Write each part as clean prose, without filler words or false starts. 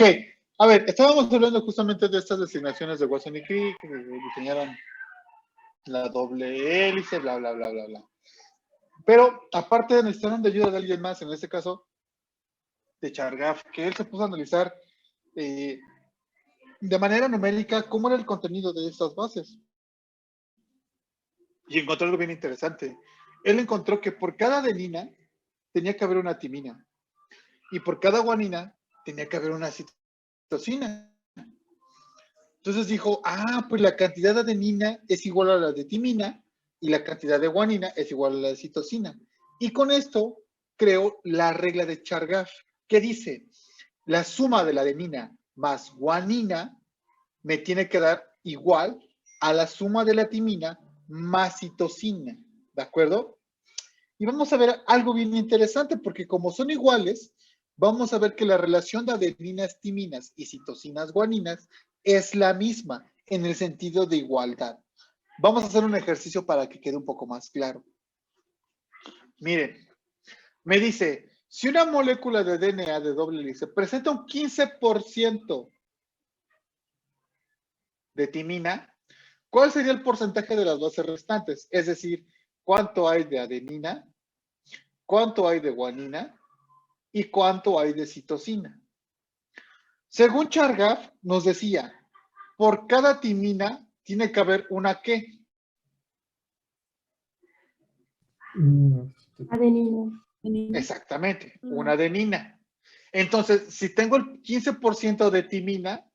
Ok, a ver, estábamos hablando justamente de estas designaciones de Watson y Crick, que diseñaron la doble hélice, bla, bla, bla, bla, bla. Pero aparte necesitaron de ayuda de alguien más, en este caso de Chargaff, que él se puso a analizar de manera numérica cómo era el contenido de estas bases. Y encontró algo bien interesante. Él encontró que por cada adenina tenía que haber una timina. Y por cada guanina tenía que haber una citosina. Entonces dijo, pues la cantidad de adenina es igual a la de timina y la cantidad de guanina es igual a la de citosina. Y con esto creó la regla de Chargaff, que dice, la suma de la adenina más guanina me tiene que dar igual a la suma de la timina más citosina, ¿de acuerdo? Y vamos a ver algo bien interesante, porque como son iguales, vamos a ver que la relación de adeninas, timinas y citosinas, guaninas es la misma en el sentido de igualdad. Vamos a hacer un ejercicio para que quede un poco más claro. Miren, me dice, si una molécula de DNA de doble hélice presenta un 15% de timina, ¿cuál sería el porcentaje de las bases restantes? Es decir, ¿cuánto hay de adenina? ¿Cuánto hay de guanina? ¿Y cuánto hay de citosina? Según Chargaff, nos decía, por cada timina tiene que haber una ¿qué? Adenina. Exactamente, una adenina. Entonces, si tengo el 15% de timina,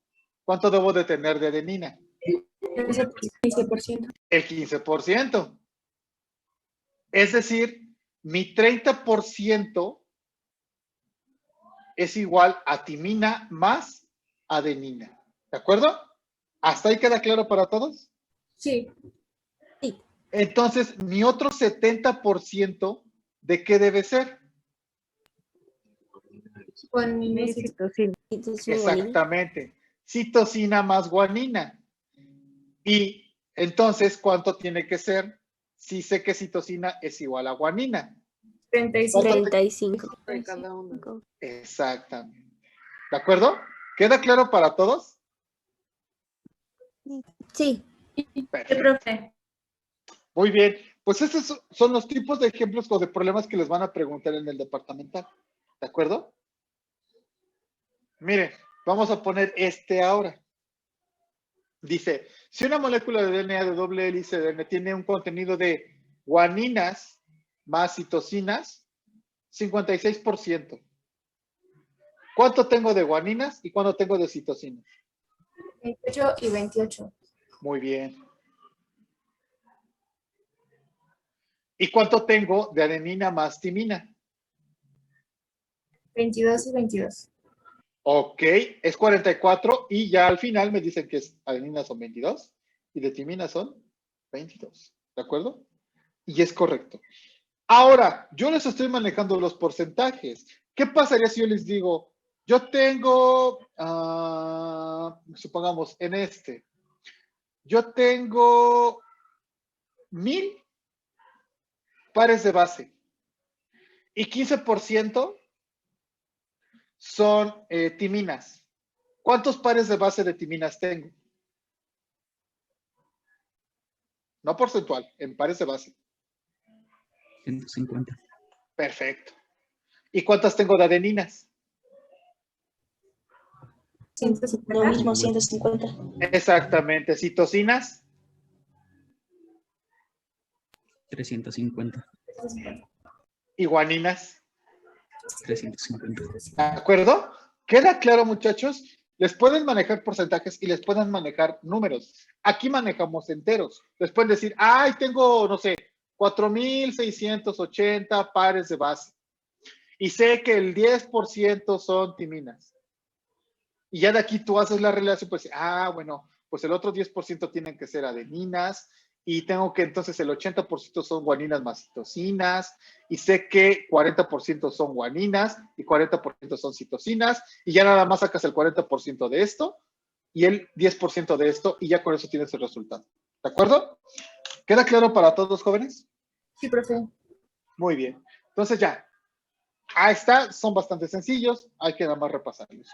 ¿cuánto debo de tener de adenina? El 15%. El 15%. Es decir, mi 30% es igual a timina más adenina. ¿De acuerdo? ¿Hasta ahí queda claro para todos? Sí. Entonces, mi otro 70%, ¿de qué debe ser? Guanina, Citosina. Exactamente. Citosina más guanina. Y entonces, ¿cuánto tiene que ser? Si sé que citosina es igual a guanina. 35. De cada uno. Exactamente. ¿De acuerdo? ¿Queda claro para todos? Sí. Perfecto. Profe. Muy bien. Pues estos son los tipos de ejemplos o de problemas que les van a preguntar en el departamental. ¿De acuerdo? Miren, vamos a poner este ahora. Dice, si una molécula de DNA de doble hélice de DNA tiene un contenido de guaninas más citosinas, 56%. ¿Cuánto tengo de guaninas y cuánto tengo de citosinas? 28 y 28. Muy bien. ¿Y cuánto tengo de adenina más timina? 22 y 22. Ok, es 44 y ya al final me dicen que adenina son 22 y de timina son 22. ¿De acuerdo? Y es correcto. Ahora, yo les estoy manejando los porcentajes. ¿Qué pasaría si yo les digo, yo tengo, supongamos, en este, yo tengo 1000 pares de base y 15% son timinas. ¿Cuántos pares de base de timinas tengo? No porcentual, en pares de base. 150. Perfecto. ¿Y cuántas tengo de adeninas? 150. Lo mismo, 150. Exactamente. ¿Citosinas? 350. ¿Y guaninas? 350. ¿De acuerdo? ¿Queda claro, muchachos? Les pueden manejar porcentajes y les pueden manejar números. Aquí manejamos enteros. Les pueden decir, ay, tengo, no sé, 4,680 pares de base. Y sé que el 10% son timinas. Y ya de aquí tú haces la relación, pues, bueno, pues el otro 10% tienen que ser adeninas, y tengo que entonces el 80% son guaninas más citosinas, y sé que 40% son guaninas y 40% son citosinas, y ya nada más sacas el 40% de esto y el 10% de esto, y ya con eso tienes el resultado. ¿De acuerdo? ¿Queda claro para todos, jóvenes? Sí, profe. Muy bien. Entonces ya, ahí está, son bastante sencillos, hay que nada más repasarlos.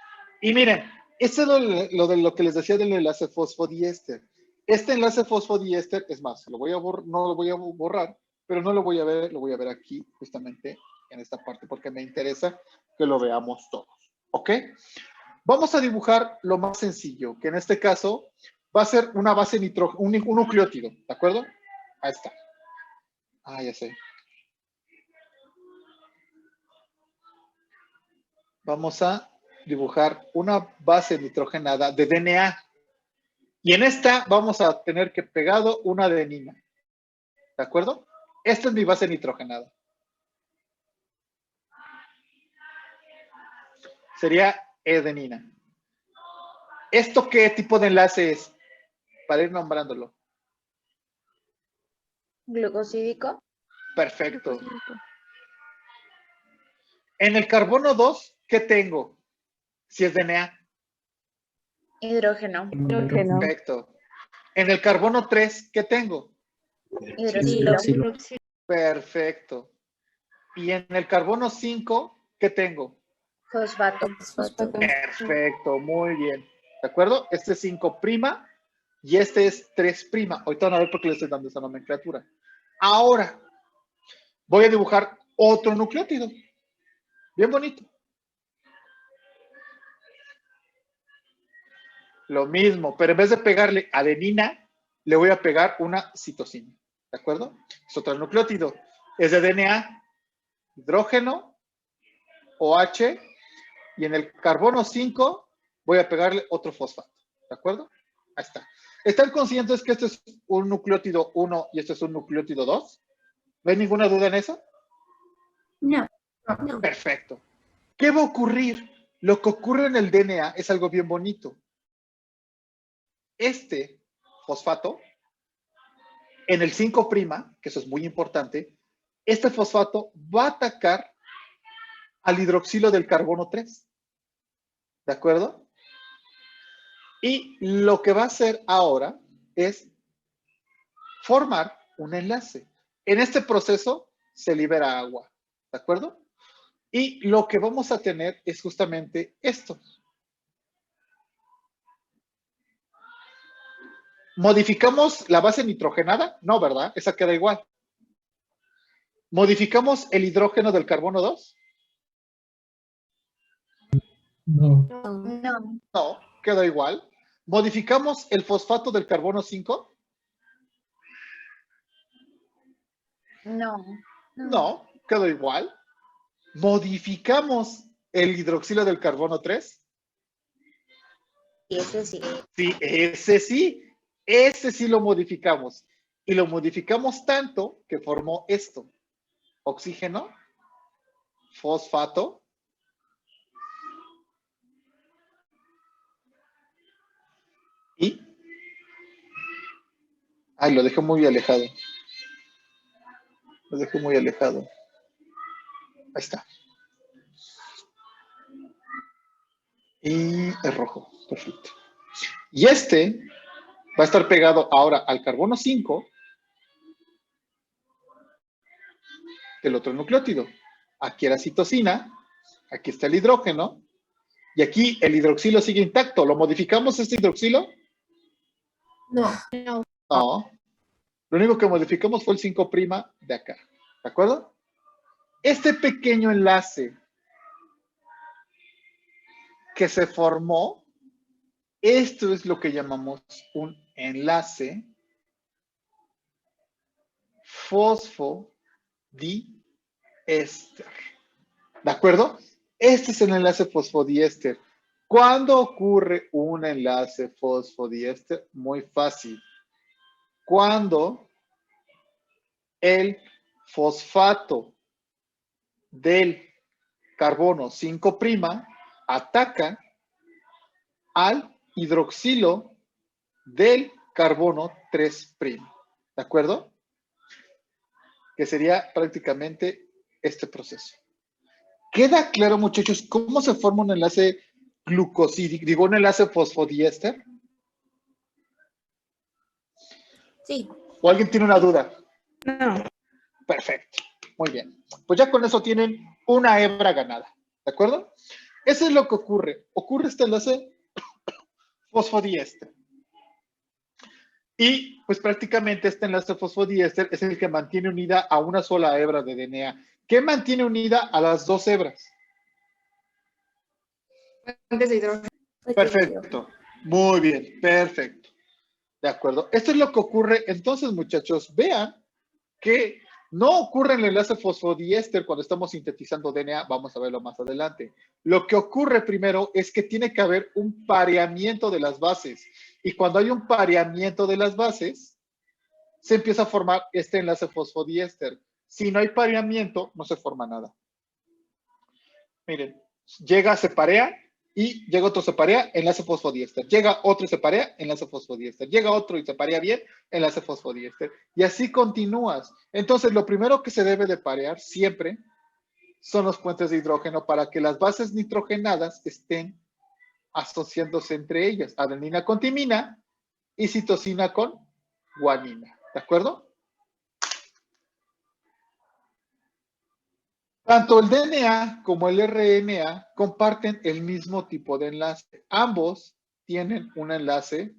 Y miren, esto es lo que les decía del enlace fosfodiéster. Este enlace fosfodiéster, es más, no lo voy a borrar, pero no lo voy a ver aquí, justamente en esta parte, porque me interesa que lo veamos todos. ¿Ok? Vamos a dibujar lo más sencillo, que en este caso va a ser una base nitrógeno, un nucleótido, ¿de acuerdo? Ahí está. Ah, ya sé. Vamos a dibujar una base nitrogenada de DNA. Y en esta vamos a tener que pegado una adenina. ¿De acuerdo? Esta es mi base nitrogenada. Sería adenina. ¿Esto qué tipo de enlace es? Para ir nombrándolo. Glucosídico. Perfecto. En el carbono 2, ¿qué tengo? Si es DNA. Hidrógeno. Hidrógeno. Perfecto. En el carbono 3, ¿qué tengo? Hidroxilo. Hidroxilo. Perfecto. Y en el carbono 5, ¿qué tengo? Fosfato. Fosfato. Perfecto, muy bien. ¿De acuerdo? Este es 5' y este es 3'. Ahorita van a ver por qué le estoy dando esa nomenclatura. Ahora, voy a dibujar otro nucleótido. Bien bonito. Lo mismo, pero en vez de pegarle adenina, le voy a pegar una citosina. ¿De acuerdo? Es otro nucleótido. Es de DNA, hidrógeno, OH, y en el carbono 5 voy a pegarle otro fosfato. ¿De acuerdo? Ahí está. ¿Están conscientes que este es un nucleótido 1 y este es un nucleótido 2? ¿No hay ninguna duda en eso? No. No. Perfecto. ¿Qué va a ocurrir? Lo que ocurre en el DNA es algo bien bonito. Este fosfato, en el 5', que eso es muy importante, este fosfato va a atacar al hidroxilo del carbono 3. ¿De acuerdo? Y lo que va a hacer ahora es formar un enlace. En este proceso se libera agua. ¿De acuerdo? Y lo que vamos a tener es justamente esto. ¿Modificamos la base nitrogenada? No, ¿verdad? Esa queda igual. ¿Modificamos el hidrógeno del carbono 2? No. No. No, queda igual. ¿Modificamos el fosfato del carbono 5? No. No, quedó igual. ¿Modificamos el hidroxilo del carbono 3? Y ese sí. Sí, ese sí. Ese sí lo modificamos. Y lo modificamos tanto que formó esto. Oxígeno, fosfato, y... Ay, lo dejé muy alejado. Lo dejé muy alejado. Ahí está. Y es rojo. Perfecto. Y este va a estar pegado ahora al carbono 5 del otro nucleótido. Aquí la citosina, aquí está el hidrógeno, y aquí el hidroxilo sigue intacto. ¿Lo modificamos este hidroxilo? No. No. Lo único que modificamos fue el 5' de acá. ¿De acuerdo? Este pequeño enlace que se formó, esto es lo que llamamos un enlace fosfodiéster. ¿De acuerdo? Este es el enlace fosfodiéster. ¿Cuándo ocurre un enlace fosfodiéster? Muy fácil. Cuando el fosfato del carbono 5' ataca al hidroxilo del carbono 3'. ¿De acuerdo? Que sería prácticamente este proceso. ¿Queda claro, muchachos, cómo se forma un enlace glucosídico, digo, un enlace fosfodiéster? Sí. ¿O alguien tiene una duda? No. Perfecto. Muy bien. Pues ya con eso tienen una hebra ganada. ¿De acuerdo? Eso es lo que ocurre. Ocurre este enlace fosfodiéster. Y pues prácticamente este enlace fosfodiéster es el que mantiene unida a una sola hebra de DNA. ¿Qué mantiene unida a las dos hebras? Fuentes de hidrógeno. Perfecto. Muy bien, perfecto. De acuerdo. Esto es lo que ocurre. Entonces, muchachos, vean que no ocurre en el enlace fosfodiéster cuando estamos sintetizando DNA. Vamos a verlo más adelante. Lo que ocurre primero es que tiene que haber un pareamiento de las bases. Y cuando hay un pareamiento de las bases, se empieza a formar este enlace fosfodiéster. Si no hay pareamiento, no se forma nada. Miren, llega, se parea, y llega otro, se parea, enlace fosfodiéster. Llega otro y se parea, enlace fosfodiéster. Llega otro y se parea bien, enlace fosfodiéster. Y así continúas. Entonces, lo primero que se debe de parear siempre son los puentes de hidrógeno para que las bases nitrogenadas estén asociándose entre ellas. Adenina con timina y citosina con guanina. ¿De acuerdo? Tanto el DNA como el RNA comparten el mismo tipo de enlace. Ambos tienen un enlace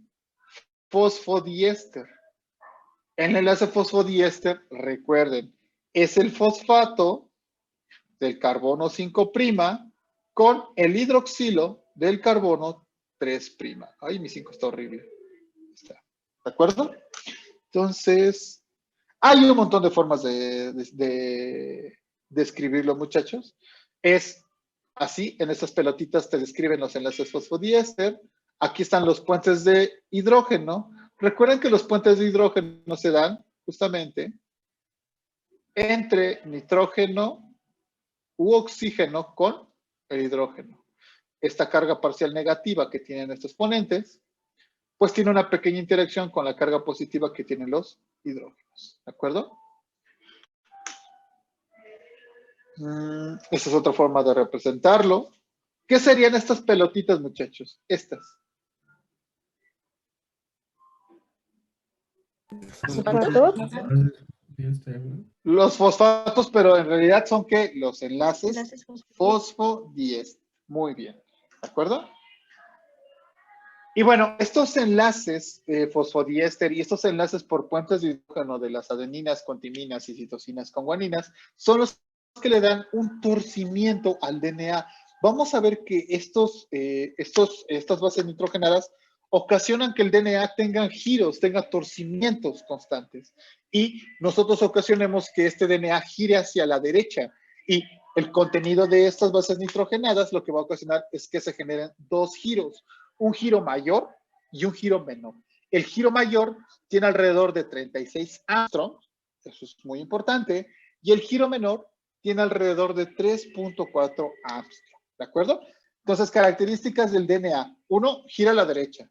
fosfodiéster. El enlace fosfodiéster, recuerden, es el fosfato del carbono 5' con el hidroxilo del carbono 3'. Ay, mi 5 está horrible. Está. ¿De acuerdo? Entonces, hay un montón de formas de escribirlo, muchachos. Es así, en estas pelotitas te describen los enlaces fosfodiéster. Aquí están los puentes de hidrógeno. Recuerden que los puentes de hidrógeno se dan justamente entre nitrógeno u oxígeno con el hidrógeno. Esta carga parcial negativa que tienen estos exponentes, pues tiene una pequeña interacción con la carga positiva que tienen los hidrógenos. ¿De acuerdo? Esa es otra forma de representarlo. ¿Qué serían estas pelotitas, muchachos? Estas. Los fosfatos, pero en realidad son ¿qué? Los enlaces fosfodiéster. Muy bien. ¿De acuerdo? Y bueno, estos enlaces fosfodiéster y estos enlaces por puentes de hidrógeno de las adeninas con timinas y citosinas con guaninas son los que le dan un torcimiento al DNA. Vamos a ver que estas bases nitrogenadas ocasionan que el DNA tenga giros, tenga torcimientos constantes. Y nosotros ocasionemos que este DNA gire hacia la derecha. Y el contenido de estas bases nitrogenadas lo que va a ocasionar es que se generen dos giros. Un giro mayor y un giro menor. El giro mayor tiene alrededor de 36 Armstrong, eso es muy importante, y el giro menor tiene alrededor de 3.4 Armstrong, ¿de acuerdo? Entonces, características del DNA. Uno, gira a la derecha.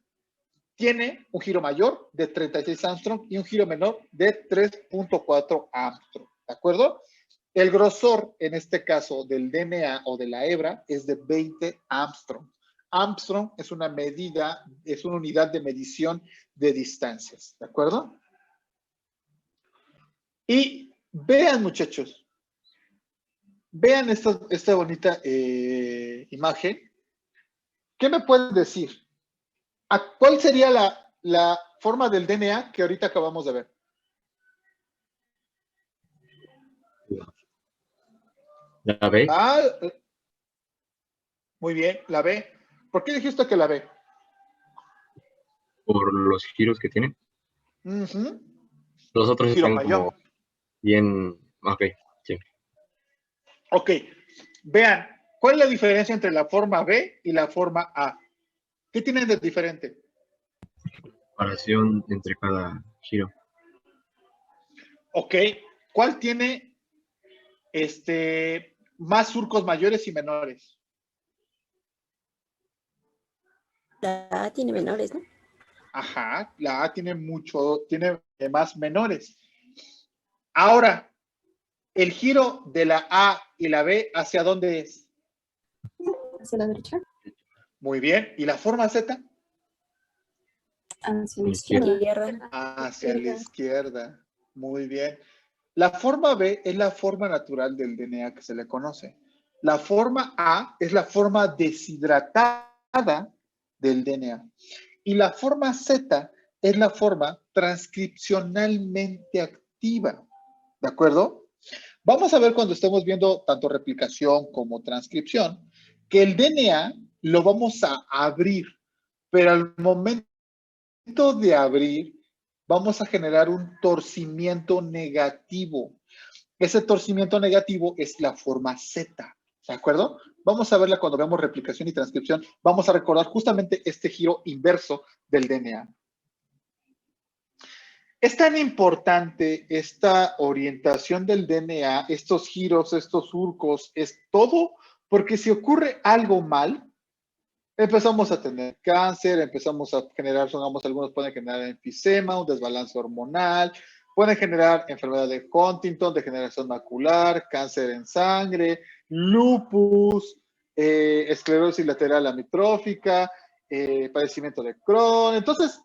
Tiene un giro mayor de 36 Armstrong y un giro menor de 3.4 Armstrong, ¿de acuerdo? El grosor, en este caso, del DNA o de la hebra es de 20 Armstrong. Armstrong es una medida, es una unidad de medición de distancias, ¿de acuerdo? Y vean, muchachos, vean esta bonita imagen. ¿Qué me pueden decir? ¿Cuál sería la forma del DNA que ahorita acabamos de ver? La B. Muy bien, la B. ¿Por qué dijiste que la B? Por los giros que tiene. Los otros Giro están mayor. como bien más B, sí. Ok, vean, ¿cuál es la diferencia entre la forma B y la forma A? ¿Qué tienen de diferente? Separación entre cada giro. Ok, ¿cuál tiene más surcos mayores y menores? La A tiene menores, ¿no? Ajá, la A tiene tiene más menores. Ahora, el giro de la A y la B, ¿hacia dónde es? Hacia la derecha. Muy bien. ¿Y la forma Z? Hacia la izquierda. Hacia la izquierda. Muy bien. La forma B es la forma natural del DNA que se le conoce. La forma A es la forma deshidratada del DNA. Y la forma Z es la forma transcripcionalmente activa. ¿De acuerdo? Vamos a ver cuando estemos viendo tanto replicación como transcripción, que el DNA lo vamos a abrir, pero al momento de abrir, vamos a generar un torcimiento negativo. Ese torcimiento negativo es la forma Z, ¿de acuerdo? Vamos a verla cuando veamos replicación y transcripción. Vamos a recordar justamente este giro inverso del DNA. Es tan importante esta orientación del DNA, estos giros, estos surcos, es todo, porque si ocurre algo mal, empezamos a tener cáncer, empezamos a generar, digamos, algunos pueden generar enfisema, un desbalance hormonal, pueden generar enfermedad de Huntington, degeneración macular, cáncer en sangre, lupus, esclerosis lateral amiotrófica, padecimiento de Crohn. Entonces,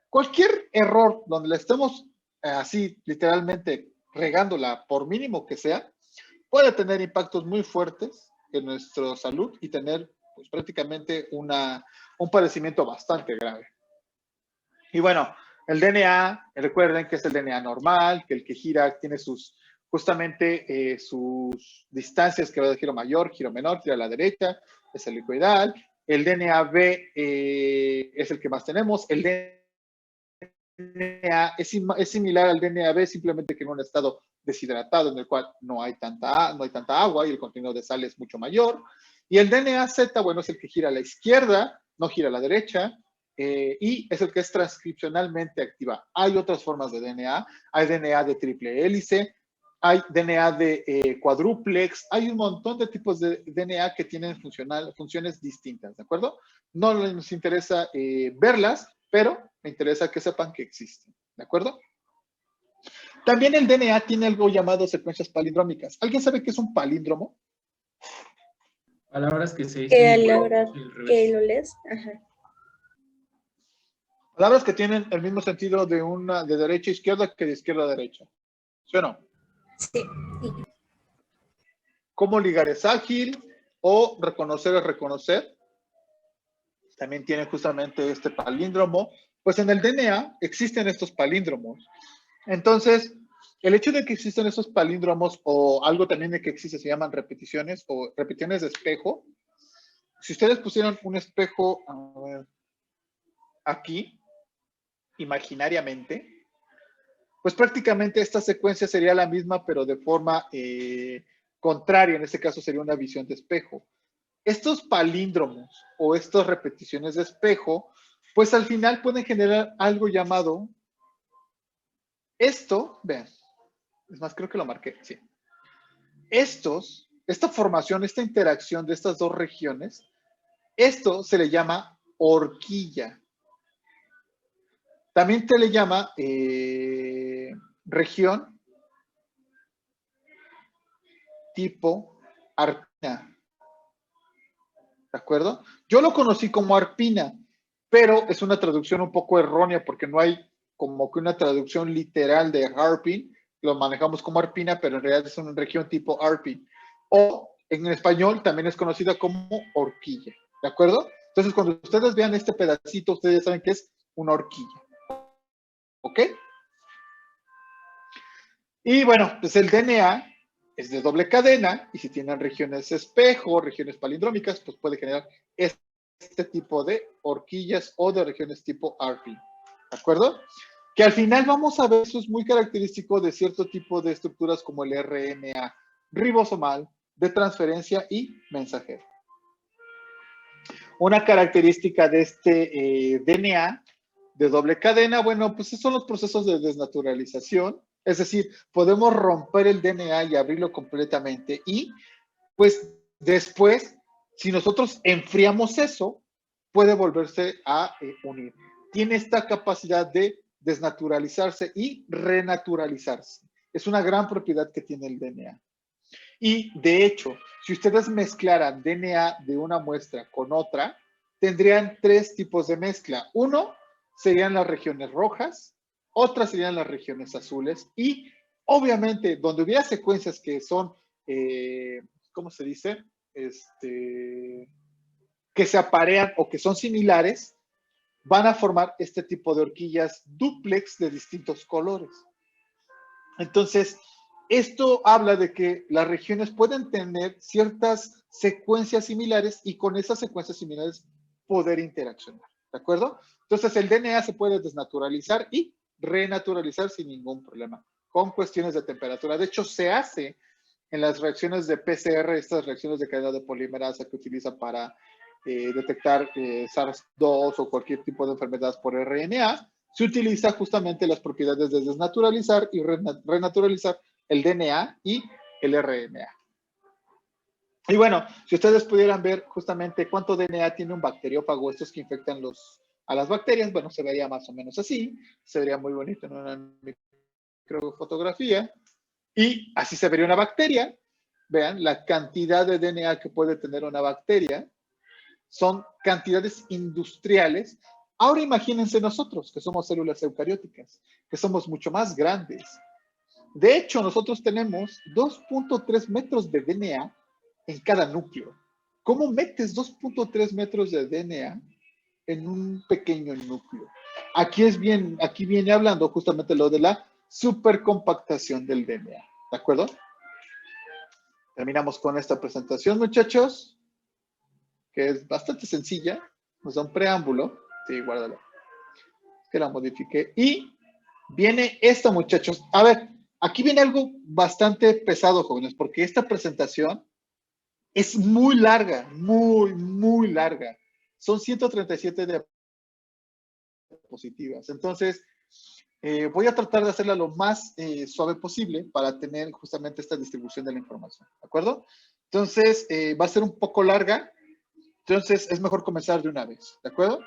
cualquier error donde la estemos así literalmente regándola, por mínimo que sea, puede tener impactos muy fuertes en nuestra salud y tener pues, prácticamente un padecimiento bastante grave. Y bueno, el DNA, recuerden que es el DNA normal, que el que gira tiene justamente sus distancias, que va de giro mayor, giro menor, giro a la derecha, es el helicoidal. El DNA B es el que más tenemos. El DNA es similar al DNA B, simplemente que en un estado deshidratado, en el cual no hay tanta agua y el contenido de sal es mucho mayor. Y el DNA Z, bueno, es el que gira a la izquierda, no gira a la derecha, y es el que es transcripcionalmente activa. Hay otras formas de DNA, hay DNA de triple hélice, hay DNA de cuadrúplex, hay un montón de tipos de DNA que tienen funciones distintas, ¿de acuerdo? No nos interesa verlas, pero me interesa que sepan que existen, ¿de acuerdo? También el DNA tiene algo llamado secuencias palindrómicas. ¿Alguien sabe qué es un palíndromo? Palabras que se Que a dicen la hora al que revés. lo lees, ajá. Palabras que tienen el mismo sentido de derecha a izquierda que de izquierda a derecha. ¿Sí o no? Sí. ¿Cómo ligar es ágil? O reconocer es reconocer. También tiene justamente este palíndromo. Pues en el DNA existen estos palíndromos. Entonces, el hecho de que existen esos palíndromos o algo también de que existe se llaman repeticiones o repeticiones de espejo. Si ustedes pusieran un espejo aquí, imaginariamente, pues prácticamente esta secuencia sería la misma, pero de forma contraria. En este caso sería una visión de espejo. Estos palíndromos o estas repeticiones de espejo, pues al final pueden generar algo llamado esto, vean, es más, creo que lo marqué, sí. Esta formación, esta interacción de estas dos regiones, esto se le llama horquilla. También se le llama región tipo arpina. ¿De acuerdo? Yo lo conocí como arpina, pero es una traducción un poco errónea porque no hay como que una traducción literal de harpin. Lo manejamos como arpina, pero en realidad es una región tipo arpin. O en español también es conocida como horquilla. ¿De acuerdo? Entonces, cuando ustedes vean este pedacito, ustedes ya saben que es una horquilla. ¿Ok? Y bueno, pues el DNA es de doble cadena y si tienen regiones espejo, regiones palindrómicas, pues puede generar este tipo de horquillas o de regiones tipo RP. ¿De acuerdo? Que al final vamos a ver, eso es muy característico de cierto tipo de estructuras como el RNA ribosomal, de transferencia y mensajero. Una característica de este DNA de doble cadena, bueno, pues son los procesos de desnaturalización. Es decir, podemos romper el DNA y abrirlo completamente y pues después, si nosotros enfriamos eso, puede volverse a unir. Tiene esta capacidad de desnaturalizarse y renaturalizarse. Es una gran propiedad que tiene el DNA. Y de hecho, si ustedes mezclaran DNA de una muestra con otra, tendrían tres tipos de mezcla. Uno serían las regiones rojas, otras serían las regiones azules y obviamente donde hubiera secuencias que son ¿cómo se dice? Que se aparean o que son similares, van a formar este tipo de horquillas dúplex de distintos colores. Entonces, esto habla de que las regiones pueden tener ciertas secuencias similares y con esas secuencias similares poder interaccionar, ¿de acuerdo? Entonces, el DNA se puede desnaturalizar y renaturalizar sin ningún problema, con cuestiones de temperatura. De hecho, se hace en las reacciones de PCR, estas reacciones de cadena de polimerasa que utiliza para detectar SARS-2 o cualquier tipo de enfermedad por RNA, se utiliza justamente las propiedades de desnaturalizar y renaturalizar el DNA y el RNA. Y bueno, si ustedes pudieran ver justamente cuánto DNA tiene un bacteriófago, estos que infectan a las bacterias, bueno, se vería más o menos así, se vería muy bonito en una microfotografía, y así se vería una bacteria. Vean la cantidad de DNA que puede tener una bacteria, son cantidades industriales. Ahora imagínense nosotros, que somos células eucarióticas, que somos mucho más grandes. De hecho, nosotros tenemos 2.3 metros de DNA en cada núcleo. ¿Cómo metes 2.3 metros de DNA en un pequeño núcleo? Aquí viene hablando justamente lo de la supercompactación del DNA. ¿De acuerdo? Terminamos con esta presentación, muchachos, que es bastante sencilla. Nos da un preámbulo. Sí, guárdalo. Que la modifique. Y viene esto, muchachos. A ver, aquí viene algo bastante pesado, jóvenes, porque esta presentación es muy larga, muy larga. Son 137 diapositivas. Entonces, voy a tratar de hacerla lo más suave posible para tener justamente esta distribución de la información. ¿De acuerdo? Entonces, va a ser un poco larga. Entonces, es mejor comenzar de una vez. ¿De acuerdo?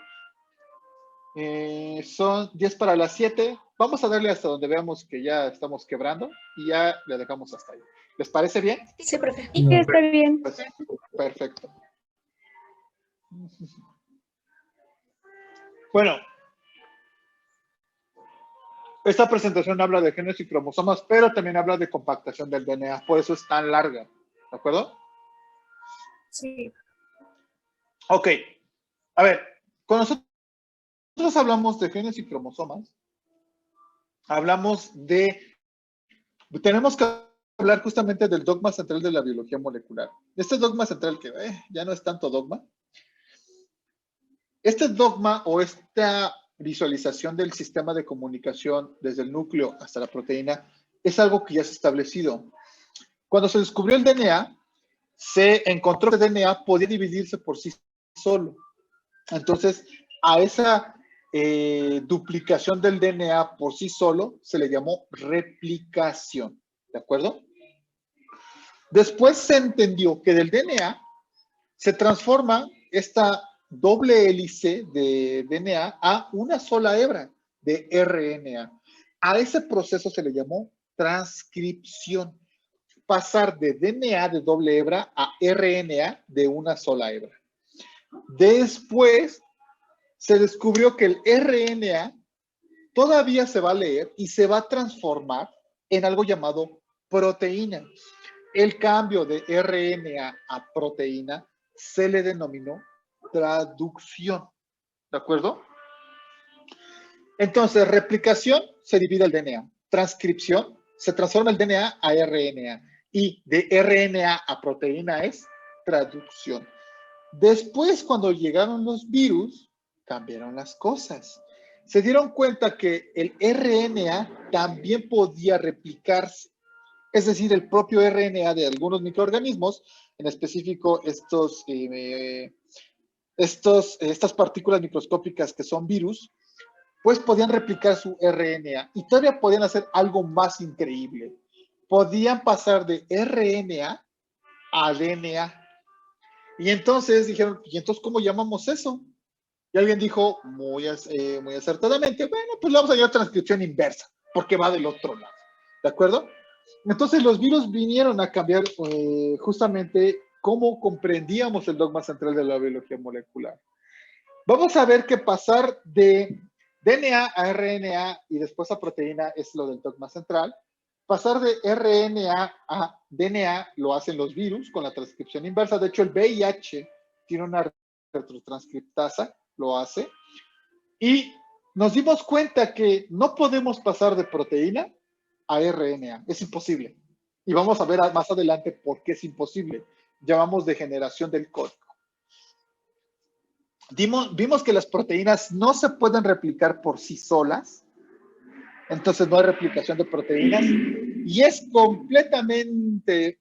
Son 10 para las 7. Vamos a darle hasta donde veamos que ya estamos quebrando y ya le dejamos hasta ahí. ¿Les parece bien? Sí, profe. Sí, está bien. Pues, perfecto. Bueno, esta presentación habla de genes y cromosomas, pero también habla de compactación del DNA, por eso es tan larga. ¿De acuerdo? Sí. Ok. A ver, cuando nosotros hablamos de genes y cromosomas, tenemos que hablar justamente del dogma central de la biología molecular. Este dogma central que ya no es tanto dogma. Este dogma o esta visualización del sistema de comunicación desde el núcleo hasta la proteína es algo que ya se ha establecido. Cuando se descubrió el DNA, se encontró que el DNA podía dividirse por sí solo. Entonces, a esa duplicación del DNA por sí solo se le llamó replicación. ¿De acuerdo? Después se entendió que del DNA se transforma esta doble hélice de DNA a una sola hebra de RNA. A ese proceso se le llamó transcripción. Pasar de DNA de doble hebra a RNA de una sola hebra. Después se descubrió que el RNA todavía se va a leer y se va a transformar en algo llamado proteína. El cambio de RNA a proteína se le denominó traducción. ¿De acuerdo? Entonces, replicación se divide el DNA. Transcripción se transforma el DNA a RNA. Y de RNA a proteína es traducción. Después, cuando llegaron los virus, cambiaron las cosas. Se dieron cuenta que el RNA también podía replicarse. Es decir, el propio RNA de algunos microorganismos, en específico estas partículas microscópicas que son virus, pues podían replicar su RNA y todavía podían hacer algo más increíble. Podían pasar de RNA a DNA. Y entonces dijeron, ¿y entonces cómo llamamos eso? Y alguien dijo muy acertadamente, bueno, pues le vamos a llamar transcripción inversa, porque va del otro lado. ¿De acuerdo? Entonces los virus vinieron a cambiar justamente cómo comprendíamos el dogma central de la biología molecular. Vamos a ver que pasar de DNA a RNA y después a proteína es lo del dogma central, Pasar de RNA a DNA lo hacen los virus con la transcripción inversa. De hecho, el VIH tiene una retrotranscriptasa, lo hace. Y nos dimos cuenta que no podemos pasar de proteína a RNA. Es imposible. Y vamos a ver más adelante por qué es imposible. Llamamos degeneración del código. Vimos que las proteínas no se pueden replicar por sí solas. Entonces no hay replicación de proteínas. Y es completamente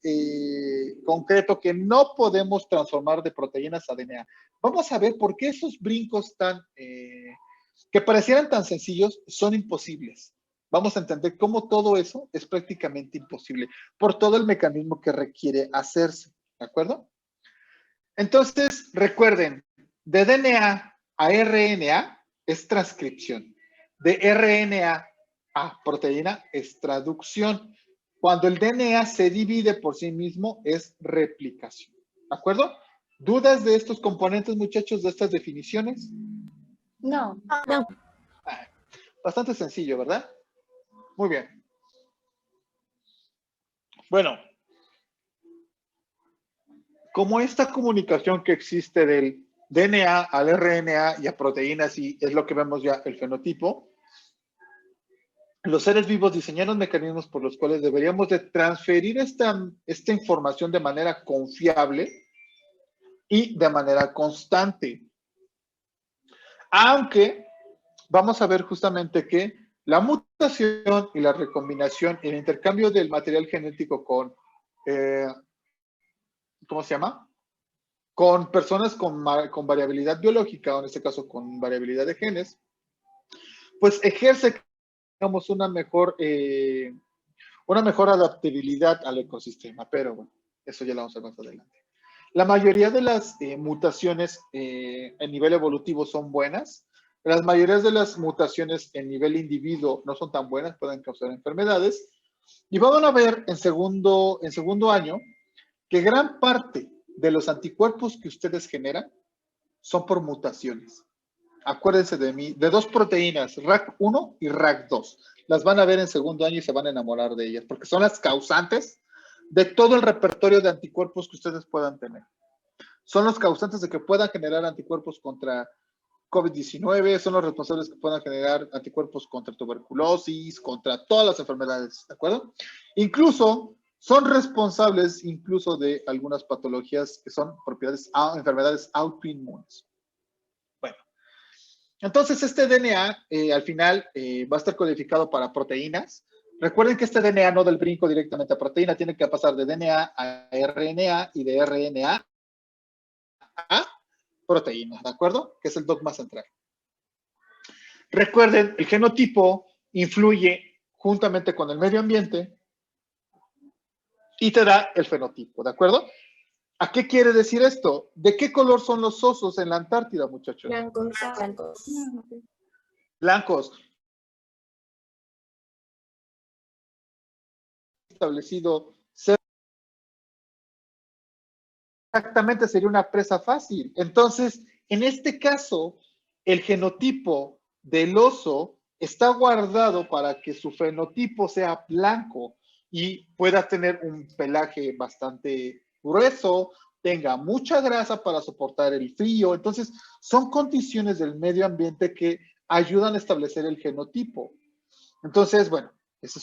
concreto que no podemos transformar de proteínas a DNA. Vamos a ver por qué esos brincos que parecieran tan sencillos son imposibles. Vamos a entender cómo todo eso es prácticamente imposible por todo el mecanismo que requiere hacerse. ¿De acuerdo? Entonces, recuerden, de DNA a RNA es transcripción. De RNA a proteína es traducción. Cuando el DNA se divide por sí mismo es replicación. ¿De acuerdo? ¿Dudas de estos componentes, muchachos, de estas definiciones? No. No. Bastante sencillo, ¿verdad? Muy bien. Bueno, como esta comunicación que existe del DNA al RNA y a proteínas, y es lo que vemos ya el fenotipo, los seres vivos diseñaron mecanismos por los cuales deberíamos de transferir esta información de manera confiable y de manera constante. Aunque vamos a ver justamente que la mutación y la recombinación, el intercambio del material genético con, ¿cómo se llama? Con personas con variabilidad biológica, o en este caso con variabilidad de genes, pues ejerce, digamos, una mejor adaptabilidad al ecosistema. Pero bueno, eso ya lo vamos a ver más adelante. La mayoría de las mutaciones a nivel evolutivo son buenas. Las mayorías de las mutaciones en nivel individuo no son tan buenas, pueden causar enfermedades. Y vamos a ver en segundo año que gran parte de los anticuerpos que ustedes generan son por mutaciones. Acuérdense de mí, de dos proteínas, RAC1 y RAC2. Las van a ver en segundo año y se van a enamorar de ellas, porque son las causantes de todo el repertorio de anticuerpos que ustedes puedan tener. Son los causantes de que puedan generar anticuerpos contra COVID-19, son los responsables que puedan generar anticuerpos contra tuberculosis, contra todas las enfermedades, ¿de acuerdo? Incluso son responsables incluso de algunas patologías que son enfermedades autoinmunes. Bueno, entonces este DNA al final va a estar codificado para proteínas. Recuerden que este DNA no del brinco directamente a proteína, tiene que pasar de DNA a RNA y de RNA a proteína, ¿de acuerdo? Que es el dogma central. Recuerden, el genotipo influye juntamente con el medio ambiente y te da el fenotipo, ¿de acuerdo? ¿A qué quiere decir esto? ¿De qué color son los osos en la Antártida, muchachos? Blancos, blancos. Blancos. Establecido exactamente sería una presa fácil. Entonces, en este caso, el genotipo del oso está guardado para que su fenotipo sea blanco y pueda tener un pelaje bastante grueso, tenga mucha grasa para soportar el frío. Entonces, son condiciones del medio ambiente que ayudan a establecer el genotipo. Entonces, bueno, esa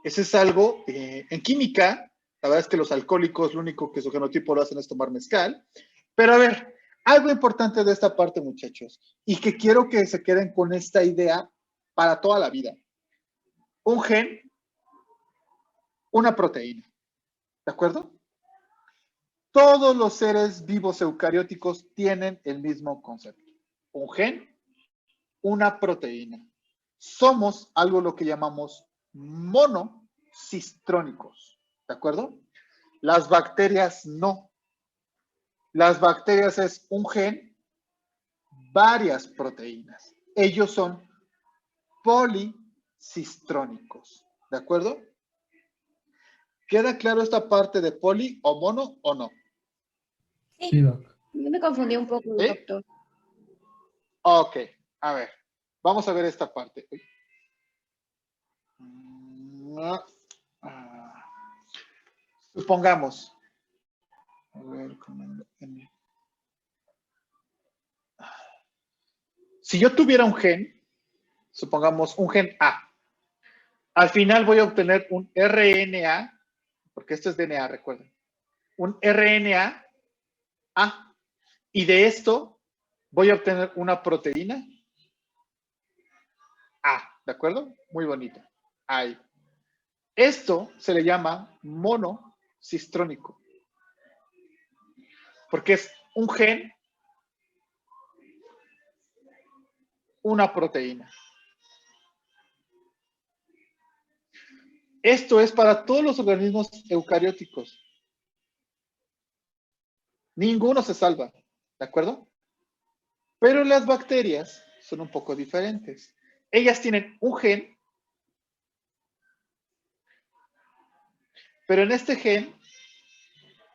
es algo en química. La verdad es que los alcohólicos, lo único que su genotipo lo hacen es tomar mezcal. Pero a ver, algo importante de esta parte, muchachos, y que quiero que se queden con esta idea para toda la vida. Un gen, una proteína. ¿De acuerdo? Todos los seres vivos eucarióticos tienen el mismo concepto. Un gen, una proteína. Somos algo lo que llamamos monocistrónicos. ¿De acuerdo? Las bacterias no. Las bacterias es un gen, varias proteínas. Ellos son policistrónicos. ¿De acuerdo? ¿Queda claro esta parte de poli o mono o no? Sí, Doc. Yo me confundí un poco, ¿Sí? doctor. Ok, a ver. Vamos a ver esta parte. Supongamos. A ver, si yo tuviera un gen, supongamos un gen A, al final voy a obtener un RNA, porque esto es DNA, recuerden, un RNA A, y de esto voy a obtener una proteína A, ¿de acuerdo? Muy bonito. Ahí. Esto se le llama monocistrónico, porque es un gen, una proteína. Esto es para todos los organismos eucarióticos. Ninguno se salva, ¿de acuerdo? Pero las bacterias son un poco diferentes. Ellas tienen un gen, pero en este gen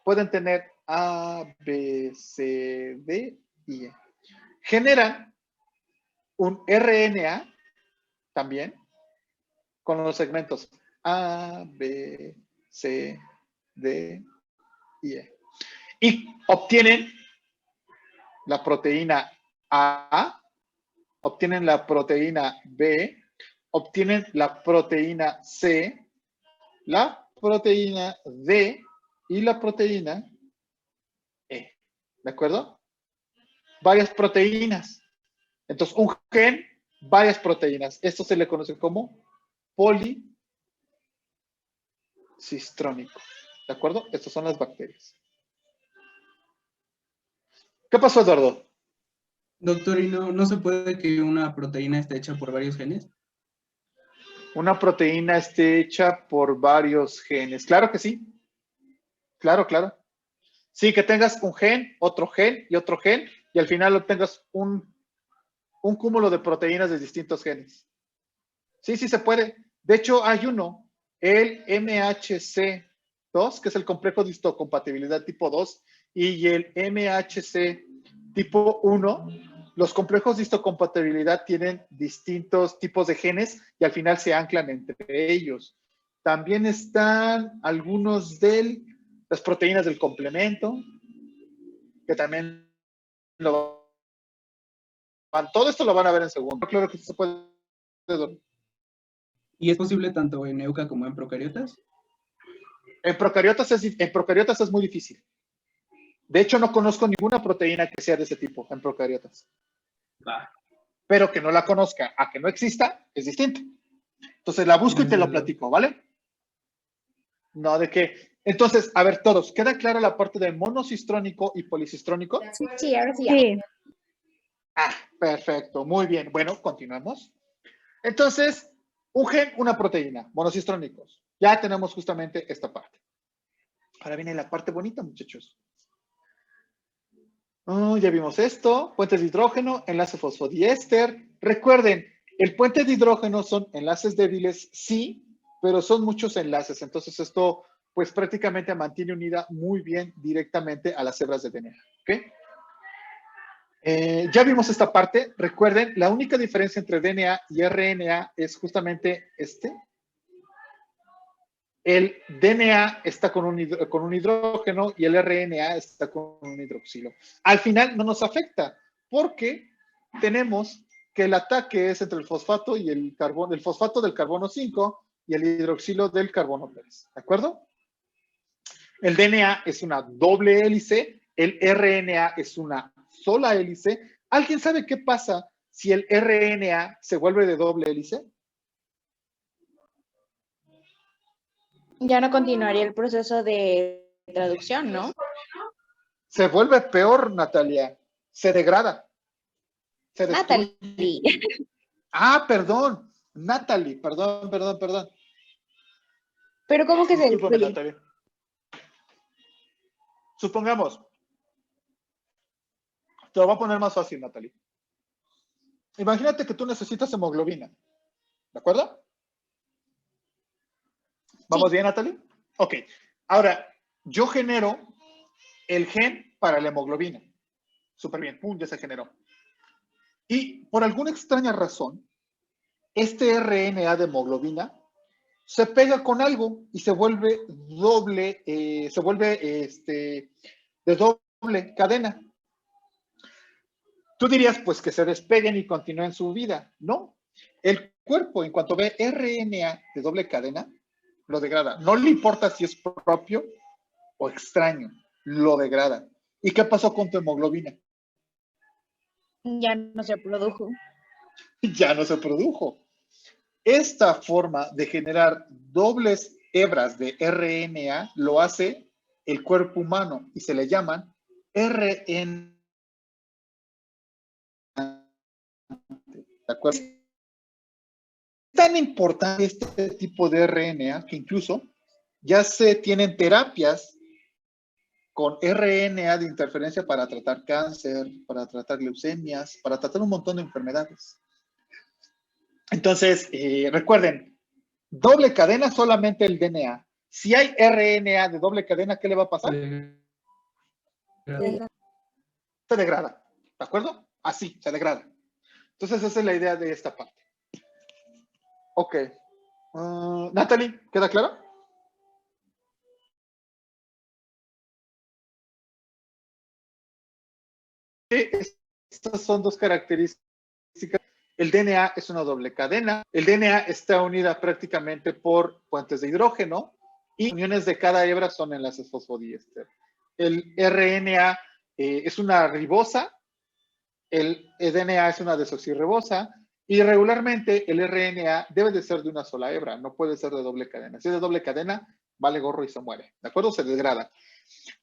pueden tener A, B, C, D y E. Generan un RNA también con los segmentos A, B, C, D y E. Y obtienen la proteína A, obtienen la proteína B, obtienen la proteína C, la proteína D y la proteína E. ¿De acuerdo? Varias proteínas. Entonces, un gen, varias proteínas. Esto se le conoce como policistrónico. ¿De acuerdo? Estas son las bacterias. ¿Qué pasó, Eduardo? Doctor, ¿y no se puede que una proteína esté hecha por varios genes? Una proteína esté hecha por varios genes. Claro que sí. Claro, claro. Sí, que tengas un gen, otro gen y otro gen, y al final obtengas un cúmulo de proteínas de distintos genes. Sí, sí se puede. De hecho, hay uno, el MHC2, que es el complejo de histocompatibilidad tipo 2, y el MHC tipo 1. Los complejos de histocompatibilidad tienen distintos tipos de genes y al final se anclan entre ellos. También están algunos de las proteínas del complemento, que también todo esto lo van a ver en segundo. Claro que se puede. ¿Y es posible tanto en euca como en procariotas? En procariotas es muy difícil. De hecho, no conozco ninguna proteína que sea de ese tipo en procariotas. Pero que no la conozca a que no exista es distinto. Entonces la busco y te lo platico, ¿vale? No, ¿de qué? Entonces, a ver, todos, ¿queda clara la parte de monocistrónico y policistrónico? Sí, ahora sí. Sí. Ah, perfecto, muy bien. Bueno, continuamos. Entonces, un gen, una proteína, monocistrónicos. Ya tenemos justamente esta parte. Ahora viene la parte bonita, muchachos. Ya vimos esto, puentes de hidrógeno, enlace fosfodiéster. Recuerden, el puente de hidrógeno son enlaces débiles, sí, pero son muchos enlaces. Entonces esto, pues prácticamente mantiene unida muy bien directamente a las hebras de DNA. ¿Ok? Ya vimos esta parte. Recuerden, la única diferencia entre DNA y RNA es justamente este. El DNA está con un hidrógeno y el RNA está con un hidroxilo. Al final no nos afecta porque tenemos que el ataque es entre el fosfato y el fosfato del carbono 5 y el hidroxilo del carbono 3. ¿De acuerdo? El DNA es una doble hélice, el RNA es una sola hélice. ¿Alguien sabe qué pasa si el RNA se vuelve de doble hélice? Ya no continuaría el proceso de traducción, ¿no? Se vuelve peor, Natalia. Se degrada. Se destruye. Natalie. Ah, perdón. Natalie, perdón. Pero ¿cómo que se Discúlpame, destruye? Natalia. Supongamos. Te lo voy a poner más fácil, Natalie. Imagínate que tú necesitas hemoglobina. ¿De acuerdo? ¿Vamos bien, Natalie? Ok. Ahora, yo genero el gen para la hemoglobina. Súper bien. Pum, ya se generó. Y por alguna extraña razón, este RNA de hemoglobina se pega con algo y se vuelve doble, de doble cadena. Tú dirías, pues, que se despeguen y continúen su vida. No. El cuerpo, en cuanto ve RNA de doble cadena, lo degrada. No le importa si es propio o extraño, lo degrada. ¿Y qué pasó con tu hemoglobina? Ya no se produjo. Ya no se produjo. Esta forma de generar dobles hebras de RNA lo hace el cuerpo humano y se le llaman RNA. ¿De acuerdo? Es tan importante este tipo de RNA que incluso ya se tienen terapias con RNA de interferencia para tratar cáncer, para tratar leucemias, para tratar un montón de enfermedades. Entonces, recuerden, doble cadena solamente el DNA. Si hay RNA de doble cadena, ¿qué le va a pasar? Se degrada. ¿De acuerdo? Así, se degrada. Entonces, esa es la idea de esta parte. Ok. Natalie, ¿queda claro? Estas son dos características. El DNA es una doble cadena. El DNA está unida prácticamente por puentes de hidrógeno y uniones de cada hebra son enlaces fosfodiéster. El RNA es una ribosa, el DNA es una desoxirribosa y regularmente el RNA debe de ser de una sola hebra, no puede ser de doble cadena. Si es de doble cadena, vale gorro y se muere. ¿De acuerdo? Se degrada.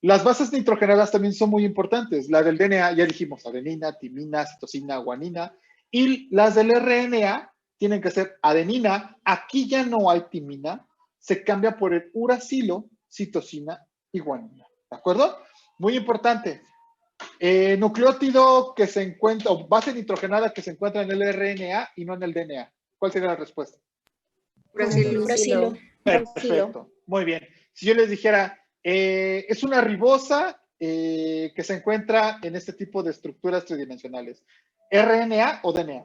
Las bases nitrogenadas también son muy importantes. La del DNA, ya dijimos, adenina, timina, citosina, guanina. Y las del RNA tienen que ser adenina. Aquí ya no hay timina. Se cambia por el uracilo, citosina y guanina. ¿De acuerdo? Muy importante. Nucleótido que se encuentra, o base nitrogenada que se encuentra en el RNA y no en el DNA. ¿Cuál sería la respuesta? Uracilo. Perfecto. Muy bien. Si yo les dijera, es una ribosa que se encuentra en este tipo de estructuras tridimensionales. ¿RNA o DNA?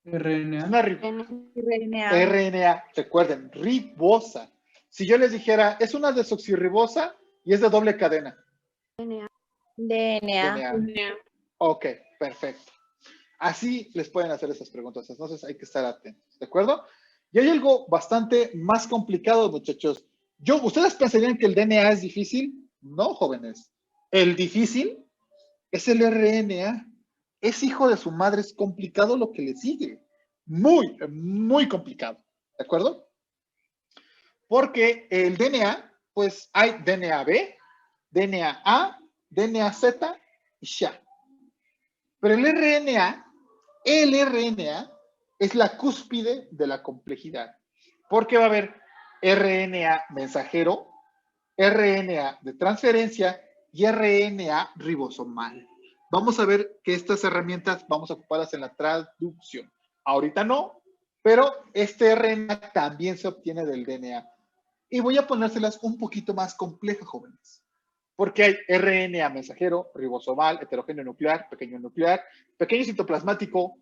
RNA. Una RNA. RNA, recuerden, ribosa. Si yo les dijera, es una desoxirribosa y es de doble cadena. DNA. Ok, perfecto. Así les pueden hacer esas preguntas, entonces hay que estar atentos, ¿de acuerdo? Y hay algo bastante más complicado, muchachos. ¿Ustedes pensarían que el DNA es difícil? No, jóvenes. El difícil es el RNA. Es hijo de su madre, es complicado lo que le sigue. Muy, muy complicado, ¿de acuerdo? Porque el DNA, pues hay DNA B, DNA A, DNA Z y ya. Pero el RNA es la cúspide de la complejidad, porque va a haber RNA mensajero, RNA de transferencia y RNA ribosomal. Vamos a ver que estas herramientas vamos a ocuparlas en la traducción. Ahorita no, pero este RNA también se obtiene del DNA. Y voy a ponérselas un poquito más complejas, jóvenes. Porque hay RNA mensajero, ribosomal, heterogéneo nuclear, pequeño citoplasmático,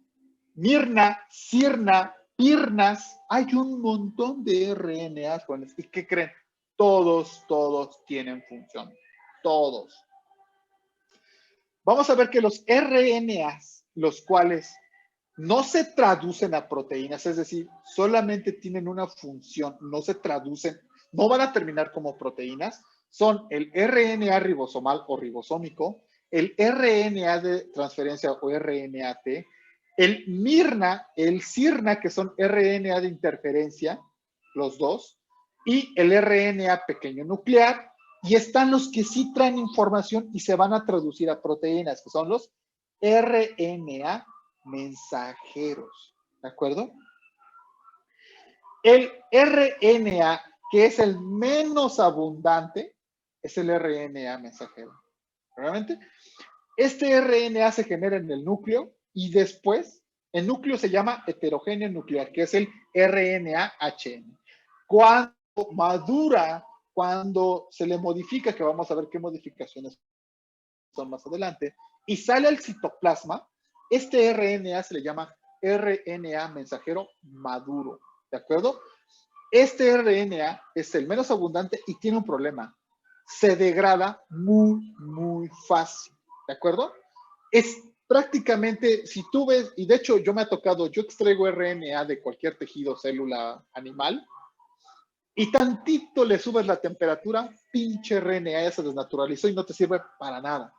mirna, sirna, pirnas. Hay un montón de RNAs, jóvenes. ¿Y qué creen? Todos tienen función. Todos. Vamos a ver que los RNAs, los cuales no se traducen a proteínas, es decir, solamente tienen una función, no se traducen, no van a terminar como proteínas, son el RNA ribosomal o ribosómico, el RNA de transferencia o RNAT, el mirna, el sirna, que son RNA de interferencia, los dos, y el RNA pequeño nuclear, y están los que sí traen información y se van a traducir a proteínas, que son los RNA mensajeros, ¿de acuerdo? El RNA, que es el menos abundante, es el RNA mensajero. ¿Realmente? Este RNA se genera en el núcleo y después, el núcleo se llama heterogéneo nuclear, que es el RNA-HN. Cuando madura, cuando se le modifica, que vamos a ver qué modificaciones son más adelante, y sale al citoplasma, este RNA se le llama RNA mensajero maduro. ¿de acuerdo? Este RNA es el menos abundante y tiene un problema. Se degrada muy, muy fácil, ¿de acuerdo? Es prácticamente, si tú ves, y de hecho yo me ha tocado, yo extraigo RNA de cualquier tejido, célula, animal, y tantito le subes la temperatura, pinche RNA ya se desnaturalizó y no te sirve para nada.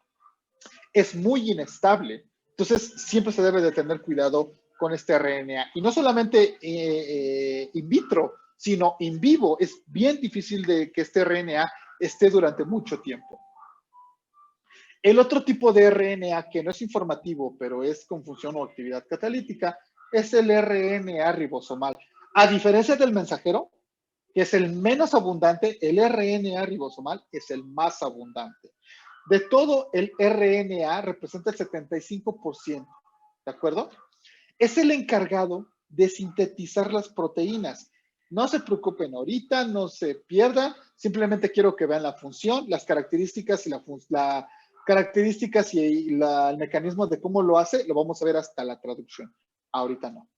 Es muy inestable. Entonces, siempre se debe de tener cuidado con este RNA. Y no solamente in vitro, sino in vivo. Es bien difícil de que este RNA esté durante mucho tiempo. El otro tipo de RNA que no es informativo, pero es con función o actividad catalítica, es el RNA ribosomal. A diferencia del mensajero, que es el menos abundante, el RNA ribosomal es el más abundante. De todo, el RNA representa el 75%, ¿de acuerdo? Es el encargado de sintetizar las proteínas. No se preocupen ahorita, no se pierdan, simplemente quiero que vean la función, las características y el mecanismo de cómo lo hace, lo vamos a ver hasta la traducción. Ahorita no.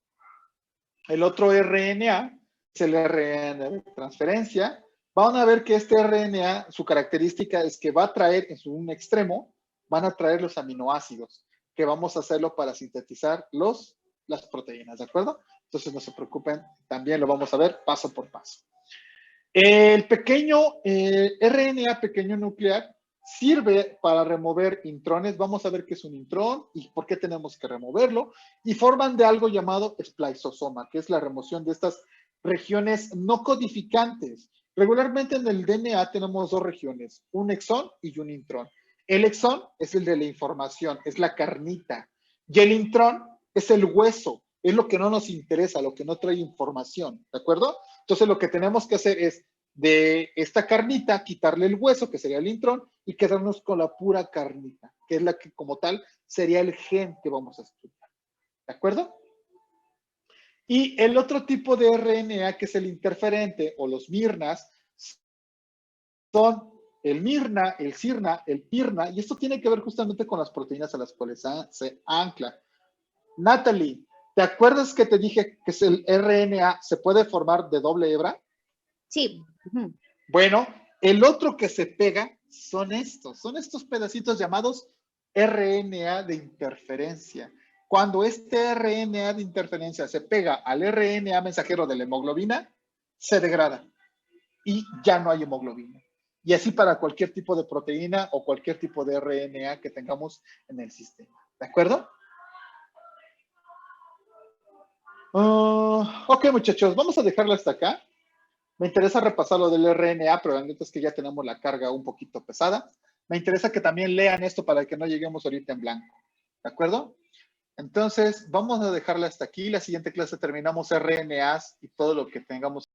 El otro RNA es el RNA de transferencia. Van a ver que este RNA, su característica es que va a traer en un extremo, van a traer los aminoácidos, que vamos a hacerlo para sintetizar las proteínas, ¿de acuerdo? Entonces no se preocupen, también lo vamos a ver paso por paso. El pequeño RNA pequeño nuclear sirve para remover intrones. Vamos a ver qué es un intrón y por qué tenemos que removerlo. Y forman de algo llamado spliceosoma, que es la remoción de estas regiones no codificantes. Regularmente en el DNA tenemos dos regiones, un exón y un intrón. El exón es el de la información, es la carnita. Y el intrón es el hueso, es lo que no nos interesa, lo que no trae información, ¿de acuerdo? Entonces lo que tenemos que hacer es de esta carnita quitarle el hueso, que sería el intrón, y quedarnos con la pura carnita, que es la que como tal sería el gen que vamos a estudiar, ¿de acuerdo? Y el otro tipo de RNA, que es el interferente o los mirnas, son el mirna, el sirna, el pirna, y esto tiene que ver justamente con las proteínas a las cuales se ancla. Natalie, ¿te acuerdas que te dije que el RNA se puede formar de doble hebra? Sí. Bueno, el otro que se pega son estos pedacitos llamados RNA de interferencia. Cuando este RNA de interferencia se pega al RNA mensajero de la hemoglobina, se degrada y ya no hay hemoglobina. Y así para cualquier tipo de proteína o cualquier tipo de RNA que tengamos en el sistema. ¿De acuerdo? Ok, muchachos, vamos a dejarlo hasta acá. Me interesa repasar lo del RNA, pero la neta es que ya tenemos la carga un poquito pesada. Me interesa que también lean esto para que no lleguemos ahorita en blanco. ¿De acuerdo? Entonces, vamos a dejarla hasta aquí. La siguiente clase terminamos RNAs y todo lo que tengamos